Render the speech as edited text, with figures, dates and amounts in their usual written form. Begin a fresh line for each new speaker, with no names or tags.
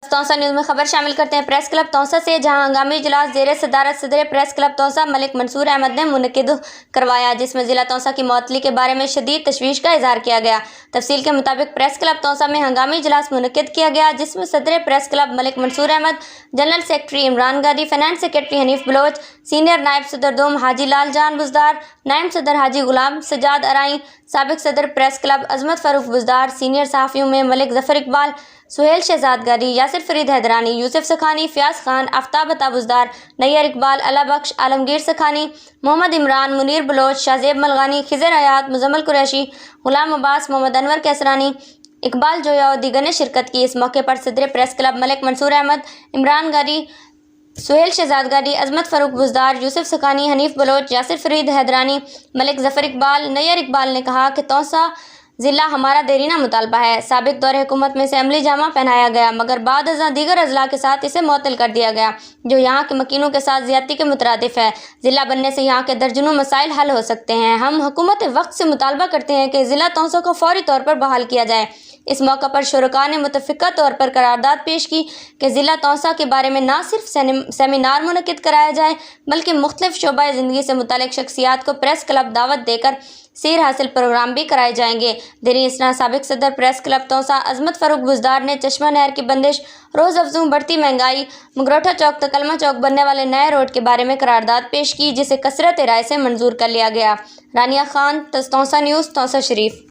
Taunsa news में खबर शामिल करते हैं प्रेस क्लब तौसा से, जहां हंगामी इजलास ज़ेर सदारत सदर प्रेस क्लब तौसा मलिक मंसूर अहमद ने मुनक्किद करवाया, जिसमें ज़िला तौसा की मुअत्तली के बारे में शदीद तशवीश का इजहार किया गया। तफसील के मुताबिक प्रेस क्लब तौसा में हंगामी इजलास मुनक्किद किया गया, जिसमें सदर press club Malik Mansoor Ahmed, general secretary Imran Gadi, finance secretary Hanif Baloch, senior नायब सदर दोम हाजी लाल जान बुजदार, नायब सदर हाजी गुलाम सजाद अराई, साबिक सदर प्रेस क्लब अजमत फारूक बुजदार, सीनियर सहाफ़ियों में मलिक जफर इकबाल, सुहेल शहजाद गादी, यासिर फरीद हैदरानी, यूसुफ सखानी, फयाज खान, आफ्ताब अता बुजदार, नैयर इकबाल, अला बख्श, आलमगीर सखानी, मोहम्मद इमरान, मुनीर बलोच, शाहजेब मलगानी, खिजर हयात, मुजम्मल कुरैशी, गुलाम अब्बास, मोहम्मद अनवर कैसरानी, इकबाल जोया और दीगर ने शिरकत की। इस मौके पर सदर प्रेस क्लब मलिक मंसूर अहमद, इमरान गादी, सुहेल शहजाद गादी, अजमत फारूक बुजदार, यूसुफ सखानी, हनीफ बलोच, यासिर फरीद हैदरानी, मलिक जफर इकबाल, नैयर इकबाल ने कहा कि तौसा ज़िला हमारा देरीना मुतालबा है। साबिक दौर हुकूमत में इसे अमली जामा पहनाया गया, मगर बाद अज़ां दीगर अजला के साथ इसे मुअत्तल कर दिया गया, जो यहाँ के मकीनों के साथ ज़्यादती के मुतरादिफ है। ज़िला बनने से यहाँ के दर्जनों मसाइल हल हो सकते हैं। हम हुकूमत वक्त से मुतालबा करते हैं कि ज़िला तौसा को फौरी तौर पर बहाल किया जाए। इस मौका पर शुरका ने मुतफ़िक़ा तौर पर करारदाद पेश की कि ज़िला तौसा के बारे में ना सिर्फ सेमिनार मुनक़िद कराया जाए, बल्कि मुख्तलिफ शोबा ज़िंदगी से मुतल्लिक़ शख्सियात को प्रेस क्लब दावत देकर सीर हासिल प्रोग्राम भी कराए जाएंगे। दीनी इसना साबिक सदर प्रेस क्लब तौसा अजमत फारूक बुजदार ने चश्मा नहर की बंदिश, रोज़ अफजूं बढ़ती महंगाई, मगरोठा चौक तकलमा चौक बनने वाले नए रोड के बारे में करारदाद पेश की, जिसे कसरत राय से मंजूर कर लिया गया। रानिया खान, तौसा न्यूज़, तौसा शरीफ।